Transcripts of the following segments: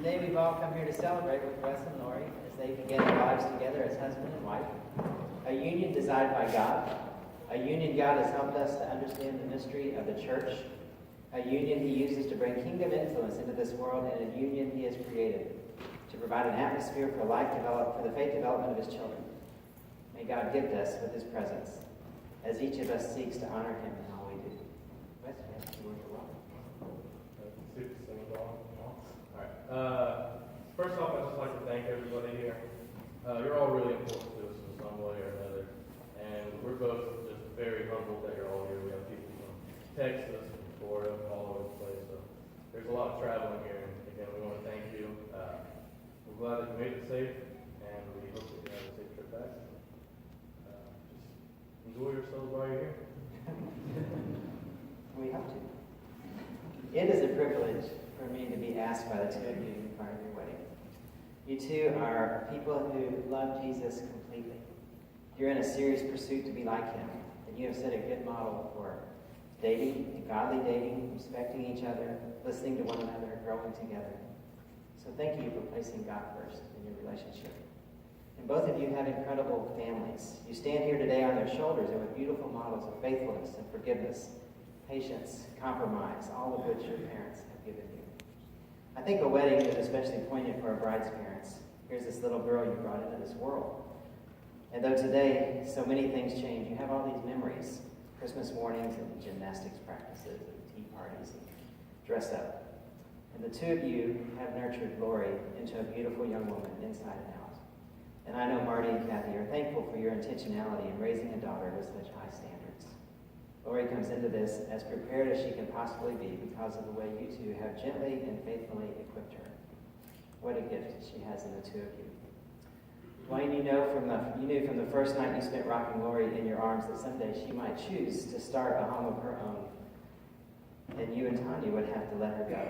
Today we've all come here to celebrate with Wesley and Lori as they begin their lives together as husband and wife. A union designed by God. A union God has helped us to understand the mystery of the church. A union He uses to bring kingdom influence into this world, and a union He has created to provide an atmosphere for the faith development of His children. May God gift us with His presence as each of us seeks to honor Him in all we do. Wesley, you want to welcome. First off, I'd just like to thank everybody here. You're all really important to us in some way or another, and we're both just very humbled that you're all here. We have people from Texas, from Florida, all over the place, so there's a lot of traveling here, and again, we want to thank you. We're glad that you made it safe, and we hope that you have a safe trip back. Just enjoy yourselves while you're here. We hope to. It is a privilege for me to be asked by the two of you to be part of your wedding. You two are people who love Jesus completely. You're in a serious pursuit to be like Him, and you have set a good model for dating, godly dating, respecting each other, listening to one another, growing together. So thank you for placing God first in your relationship. And both of you have incredible families. You stand here today on their shoulders and with beautiful models of faithfulness and forgiveness, patience, compromise, all of which your parents have given you. I think a wedding is especially poignant for a bride's parents. Here's this little girl you brought into this world. And though today so many things change, you have all these memories. Christmas mornings and gymnastics practices and tea parties and dress up. And the two of you have nurtured Lori into a beautiful young woman inside and out. And I know Marty and Kathy are thankful for your intentionality in raising a daughter with such high standards. Lori comes into this as prepared as she can possibly be because of the way you two have gently and faithfully equipped her. What a gift she has in the two of you. Wayne, you knew from the first night you spent rocking Lori in your arms that someday she might choose to start a home of her own, and you and Tanya would have to let her go.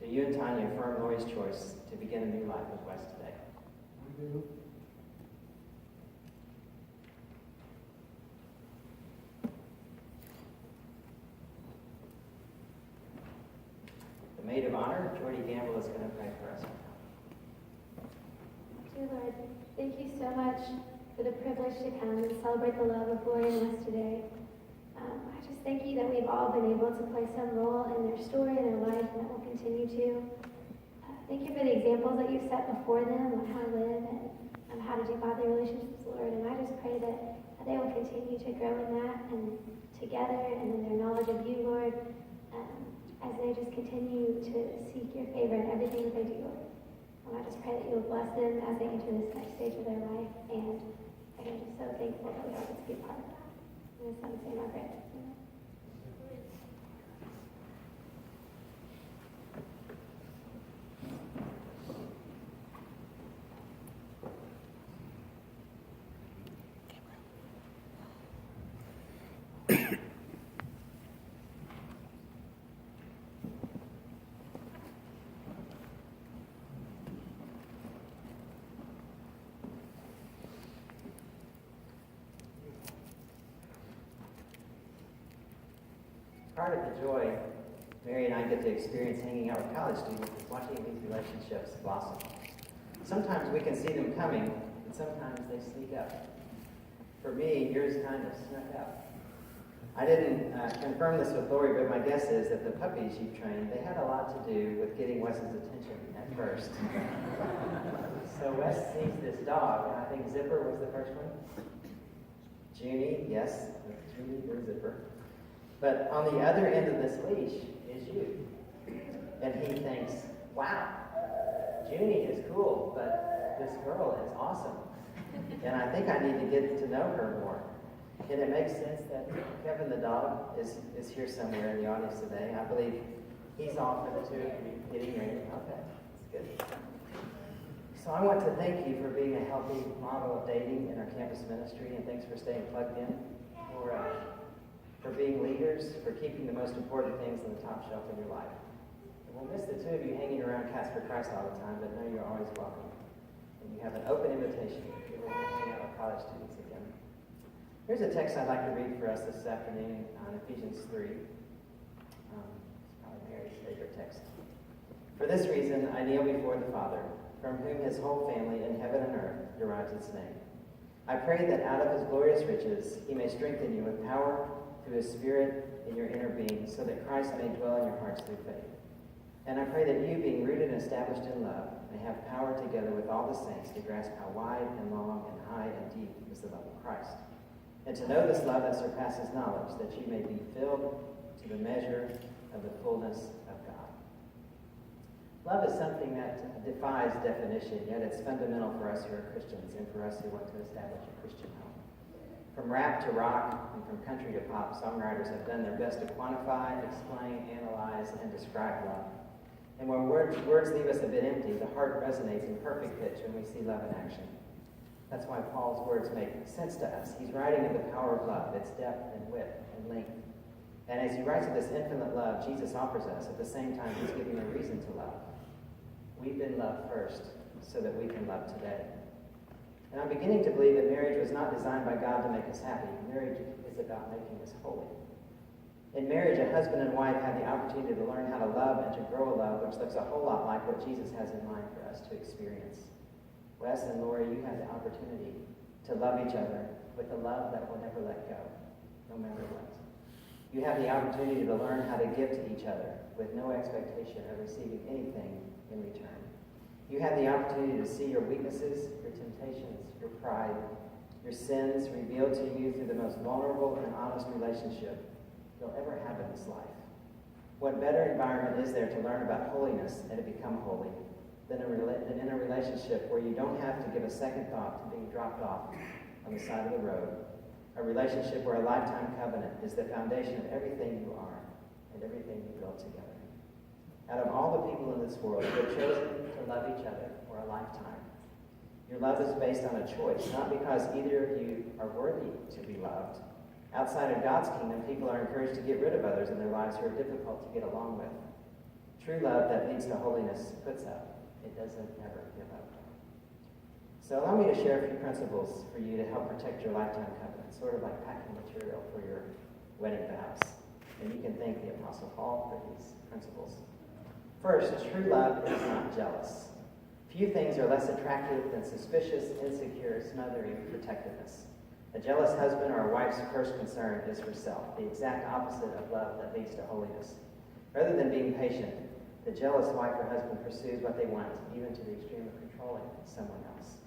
Do you and Tanya affirm Lori's choice to begin a new life with Wes today? We do. The maid of honor, Jordy Gamble, is going to pray for us. Dear Lord, thank you so much for the privilege to come and celebrate the love of Lori and Wes today. I just thank you that we've all been able to play some role in their story and their life, and that we'll continue to. thank you for the examples that you've set before them on how to live and how to do godly relationships, Lord. And I just pray that they will continue to grow in that and together and in their knowledge of you, Lord, as they just continue to seek your favor in everything that they do, Lord. And I just pray that you will bless them as they enter this next stage of their life. And I'm just so thankful that we all get to be a part of that. In the son's name, I pray. Amen. Part of the joy Mary and I get to experience hanging out with college students is watching these relationships blossom. Sometimes we can see them coming, and sometimes they sneak up. For me, yours kind of snuck up. I didn't confirm this with Lori, but my guess is that the puppies you've trained, they had a lot to do with getting Wes's attention at first. So Wes sees this dog, and I think Zipper was the first one. Junie, yes, Junie or Zipper. But on the other end of this leash is you. And he thinks, wow, Junie is cool, but this girl is awesome. And I think I need to get to know her more. And it makes sense that Kevin the dog is here somewhere in the audience today. I believe he's off for the two of you getting ready. Okay, that's good. So I want to thank you for being a healthy model of dating in our campus ministry, and thanks for staying plugged in, for being leaders, for keeping the most important things on the top shelf in your life. And we'll miss the two of you hanging around Casper Christ all the time, but know you're always welcome. And you have an open invitation if you want to hang out with college students again. Here's a text I'd like to read for us this afternoon on Ephesians 3. It's probably Mary's favorite text. For this reason, I kneel before the Father, from whom his whole family in heaven and earth derives its name. I pray that out of his glorious riches he may strengthen you with power through his Spirit in your inner being, so that Christ may dwell in your hearts through faith. And I pray that you, being rooted and established in love, may have power together with all the saints to grasp how wide and long and high and deep is the love of Christ, and to know this love that surpasses knowledge, that you may be filled to the measure of the fullness of God. Love is something that defies definition, yet it's fundamental for us who are Christians and for us who want to establish a Christian home. From rap to rock and from country to pop, songwriters have done their best to quantify, explain, analyze, and describe love. And when words leave us a bit empty, the heart resonates in perfect pitch when we see love in action. That's why Paul's words make sense to us. He's writing of the power of love, its depth and width and length. And as he writes of this infinite love Jesus offers us, at the same time he's giving a reason to love. We've been loved first so that we can love today. And I'm beginning to believe that marriage was not designed by God to make us happy. Marriage is about making us holy. In marriage, a husband and wife have the opportunity to learn how to love and to grow a love which looks a whole lot like what Jesus has in mind for us to experience. Wes and Lori, you have the opportunity to love each other with a love that will never let go, no matter what. You have the opportunity to learn how to give to each other with no expectation of receiving anything in return. You have the opportunity to see your weaknesses, your temptations, your pride, your sins revealed to you through the most vulnerable and honest relationship you'll ever have in this life. What better environment is there to learn about holiness and to become holy than in a relationship where you don't have to give a second thought to being dropped off on the side of the road? A relationship where a lifetime covenant is the foundation of everything you are and everything you build together. Out of all the people in this world, you have chosen to love each other for a lifetime. Your love is based on a choice, not because either of you are worthy to be loved. Outside of God's kingdom, people are encouraged to get rid of others in their lives who are difficult to get along with. True love that leads to holiness puts up. It doesn't ever give up. So allow me to share a few principles for you to help protect your lifetime covenant, sort of like packing material for your wedding vows. And you can thank the Apostle Paul for these principles. First, true love is not jealous. Few things are less attractive than suspicious, insecure, smothering protectiveness. A jealous husband or a wife's first concern is herself, the exact opposite of love that leads to holiness. Rather than being patient, The jealous wife or husband pursues what they want, even to the extreme of controlling someone else.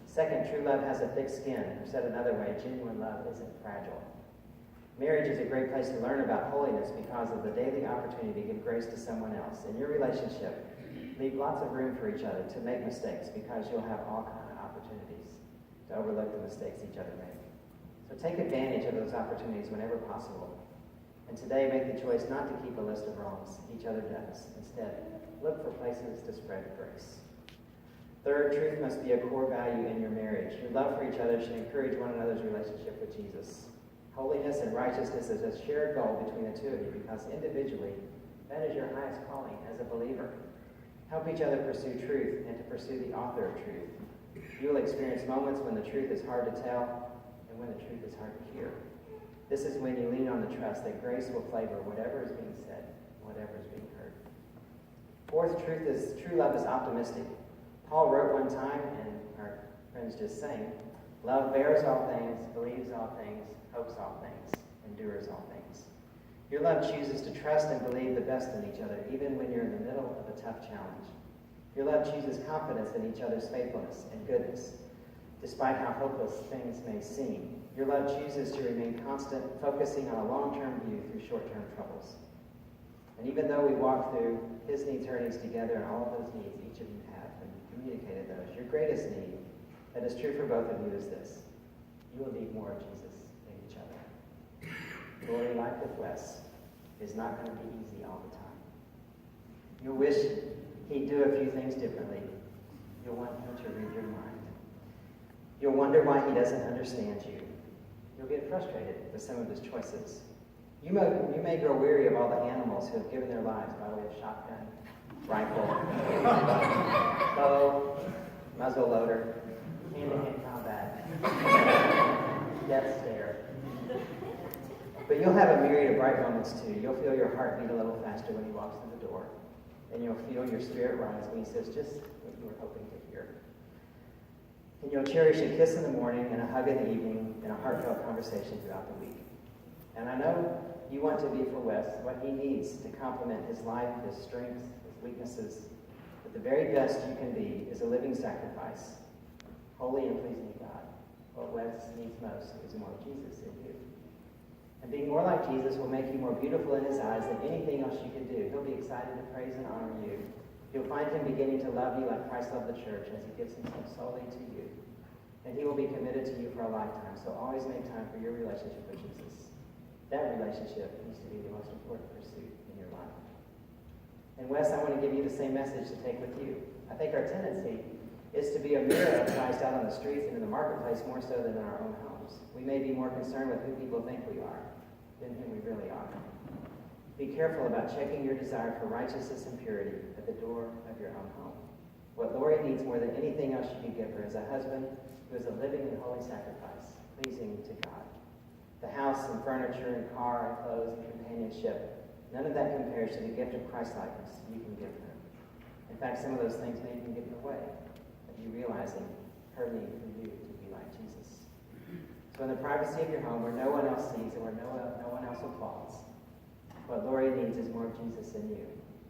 Second, true love has a thick skin. Or said another way, genuine love isn't fragile. Marriage is a great place to learn about holiness because of the daily opportunity to give grace to someone else. In your relationship, leave lots of room for each other to make mistakes because you'll have all kinds of opportunities to overlook the mistakes each other make. So take advantage of those opportunities whenever possible. And today, make the choice not to keep a list of wrongs each other does. Instead, look for places to spread grace. Third, truth must be a core value in your marriage. Your love for each other should encourage one another's relationship with Jesus. Holiness and righteousness is a shared goal between the two of you because individually, that is your highest calling as a believer. Help each other pursue truth and to pursue the author of truth. You will experience moments when the truth is hard to tell and when the truth is hard to hear. This is when you lean on the trust that grace will flavor whatever is being said, whatever is being heard. Fourth, true love is optimistic. Paul wrote one time, and our friends just sang, love bears all things, believes all things, hopes all things, endures all things. Your love chooses to trust and believe the best in each other, even when you're in the middle of a tough challenge. Your love chooses confidence in each other's faithfulness and goodness, despite how hopeless things may seem. Your love chooses to remain constant, focusing on a long-term view through short-term troubles. And even though we walk through his needs, her needs together, and all of those needs each of you have, and communicated those, your greatest need, that is true for both of you, is this. You will need more of Jesus in each other. Glory life with Wes is not going to be easy all the time. You'll wish he'd do a few things differently. You'll want him to read your mind. You'll wonder why he doesn't understand you. You'll get frustrated with some of his choices. You may grow weary of all the animals who have given their lives by way of shotgun, rifle, bow, muzzle loader, hand-to-hand combat, death stare. But you'll have a myriad of bright moments too. You'll feel your heart beat a little faster when he walks through the door. And you'll feel your spirit rise when he says just what you were hoping to hear. And you'll cherish a kiss in the morning and a hug in the evening and a heartfelt conversation throughout the week. And I know you want to be for Wes what he needs to complement his life, his strengths, his weaknesses. But the very best you can be is a living sacrifice, holy and pleasing to God. What Wes needs most is more of Jesus in you. And being more like Jesus will make you more beautiful in his eyes than anything else you can do. He'll be excited to praise and honor you. You'll find him beginning to love you like Christ loved the church as he gives himself solely to you. And he will be committed to you for a lifetime. So always make time for your relationship with Jesus. That relationship needs to be the most important pursuit in your life. And Wes, I want to give you the same message to take with you. I think our tendency is to be a mirror of Christ out on the streets and in the marketplace more so than in our own homes. We may be more concerned with who people think we are than who we really are. Be careful about checking your desire for righteousness and purity at the door of your own home. What Lori needs more than anything else you can give her is a husband who is a living and holy sacrifice, pleasing to God. The house and furniture and car and clothes and companionship, none of that compares to the gift of Christ-likeness you can give her. In fact, some of those things may even get in the way of you realizing her need for you to be like Jesus. So in the privacy of your home, where no one else sees and where no one else applauds, what Lori needs is more of Jesus in you.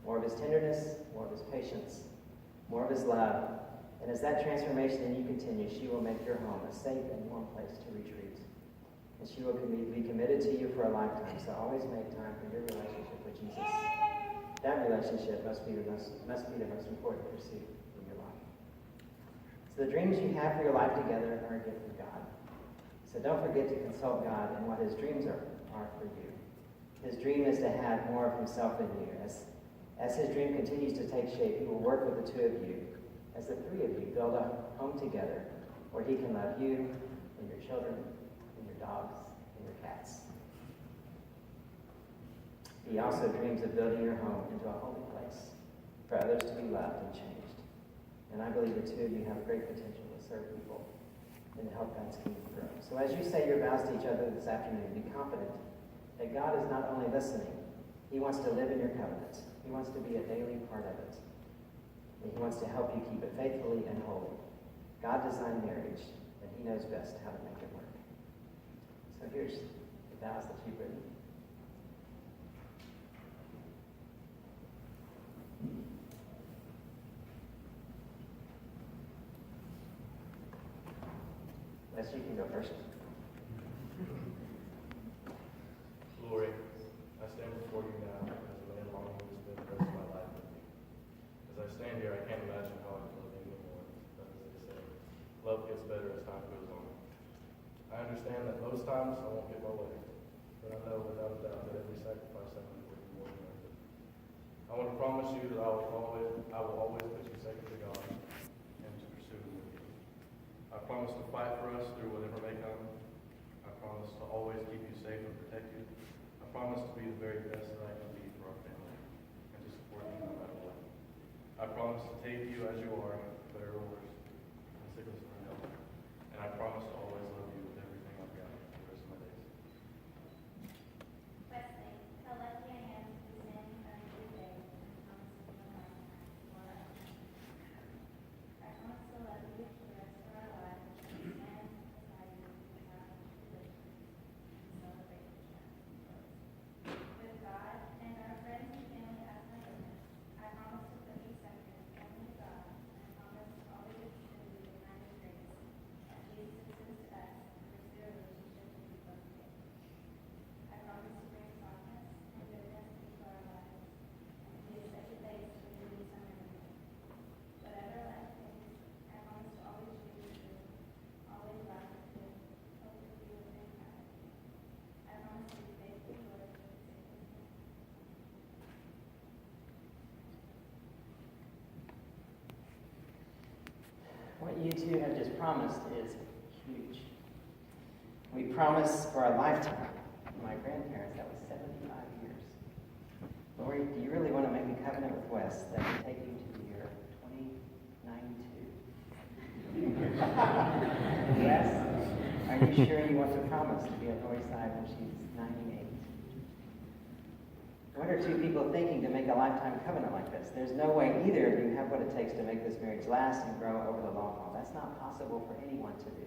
More of his tenderness, more of his patience, more of his love. And as that transformation in you continues, she will make your home a safe and warm place to retreat. And she will be committed to you for a lifetime. So always make time for your relationship with Jesus. That relationship must be the most important pursuit in your life. So the dreams you have for your life together are a gift from God. So don't forget to consult God and what his dreams are for you. His dream is to have more of himself in you. As his dream continues to take shape, he will work with the two of you, as the three of you build a home together where he can love you and your children and your dogs and your cats. He also dreams of building your home into a holy place for others to be loved and changed. And I believe the two of you have great potential to serve people and to help God's kingdom grow. So as you say your vows to each other this afternoon, be confident that God is not only listening, he wants to live in your covenant. He wants to be a daily part of it. And he wants to help you keep it faithfully and holy. God designed marriage, and he knows best how to make it work. So here's the vows that you've written. Wes, you can go first. Lori, I stand before you now as a man longing to spend the rest of my life with you. As I stand here, I can't imagine how I can love you anymore. But as they say, love gets better as time goes on. I understand that most times I won't get my way, but I know without a doubt that every sacrifice I make will be more than worth it. I want to promise you that I will always put you second to God and to pursue Him with you. I promise to fight for us through whatever may come. I promise to always keep you safe and protect you. I promise to be the very best that I can be for our family and to support you no matter what. I promise to take you as you are, better or worse, in sickness or in health. And I promise to always love you with everything I've got for the rest of my days. Wesley, how lucky I am to be standing in front of you today and promising you a lifetime forever. I promise to love you for the rest of our lives and stand beside you without religion and celebrate the triumphs. With God and our friends and family as my witness, I promise to put you second only to God, and I promise to always extend you the kind of grace that Jesus extends to us and pursue a relationship with you both days. I promise to bring softness and goodness into our lives and to be such a place where you need some memory. Whatever life brings, I promise to always treat you true, always laugh with you, hope with you within God. I promise to be faithful to Lord for the sake of Him. What you two have just promised is huge. We promise for a lifetime. My grandparents, that was 75 years. Lori, do you really want to make a covenant with Wes that would take you to the year 2092? Wes, are you sure you want to promise to be at Lori's side when she's 98? What are two people thinking to make a lifetime covenant like this? There's no way either of you have what it takes to make this marriage last and grow over the long haul. That's not possible for anyone to do.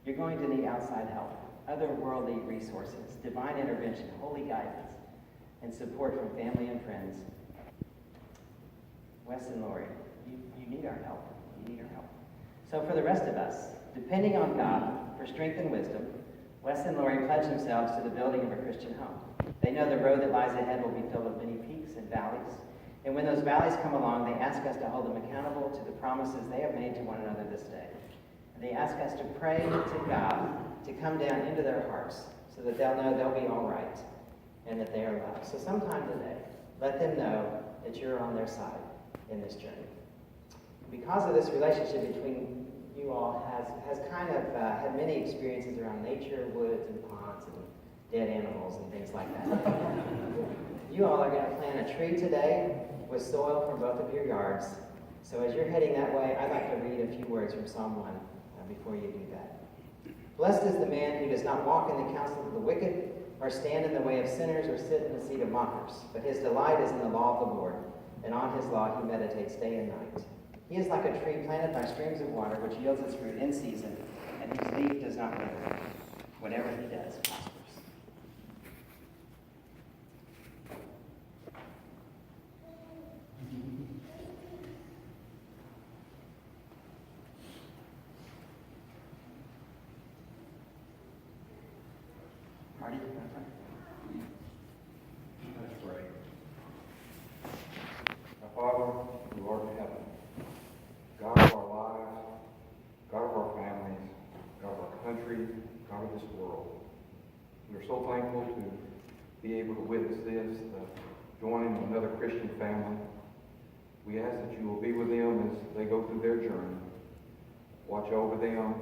You're going to need outside help, otherworldly resources, divine intervention, holy guidance, and support from family and friends. Wes and Lori, you need our help. You need our help. So for the rest of us, depending on God for strength and wisdom, Wes and Lori pledge themselves to the building of a Christian home. They know the road that lies ahead will be filled with many peaks and valleys. And when those valleys come along, they ask us to hold them accountable to the promises they have made to one another this day. And they ask us to pray to God to come down into their hearts so that they'll know they'll be all right and that they are loved. So sometime today, let them know that you're on their side in this journey. Because of this relationship between you all has kind of had many experiences around nature, woods, and ponds, and dead animals and things like that. You all are going to plant a tree today with soil from both of your yards. So as you're heading that way, I'd like to read a few words from Psalm 1 before you do that. Blessed is the man who does not walk in the counsel of the wicked, or stand in the way of sinners, or sit in the seat of mockers. But his delight is in the law of the Lord, and on his law he meditates day and night. He is like a tree planted by streams of water, which yields its fruit in season, and whose leaf does not wither. Whatever he does prospers. Marty, you want to pray? Let's pray. Our Father, who art in heaven, God of our lives, God of our families, God of our country, God of this world, we are so thankful to be able to witness this, joining another Christian family. We ask that you will be with them as they go through their journey. Watch over them,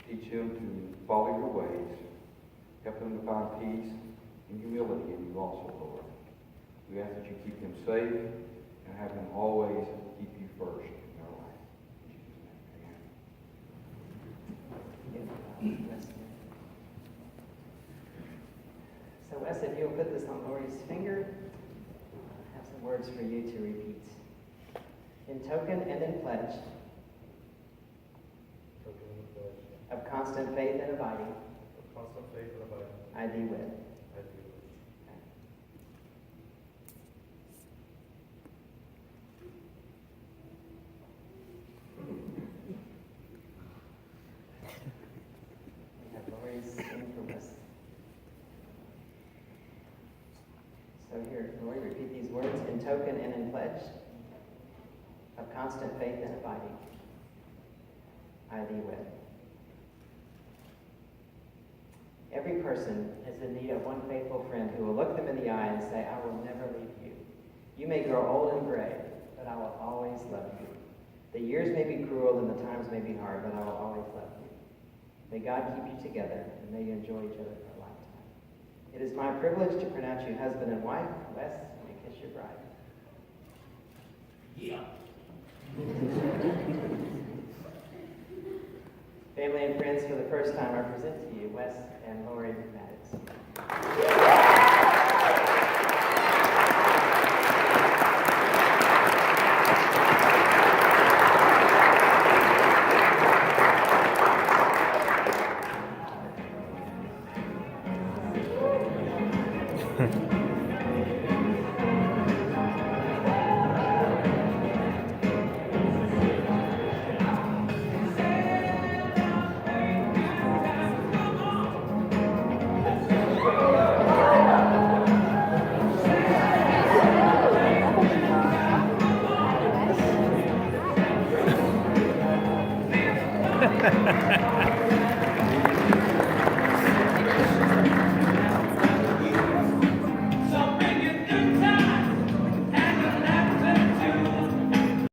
teach them to follow your ways. Help them to find peace and humility in you also, Lord. We ask that you keep them safe and have them always keep you first in their life. In Jesus' name, amen. So Wes, if you'll put this on Lori's finger, I have some words for you to repeat. In token and in pledge Token and pledge of constant faith and abiding, of constant faith and abiding, I thee with. I do. spoken and in pledge of constant faith and abiding, I thee wed. Every person is in need of one faithful friend who will look them in the eye and say, I will never leave you. You may grow old and gray, but I will always love you. The years may be cruel and the times may be hard, but I will always love you. May God keep you together, and may you enjoy each other for a lifetime. It is my privilege to pronounce you husband and wife. Wes, may kiss your bride. Yeah. Family and friends, for the first time, I present to you Wes and Lori Maddox. Ha ha ha.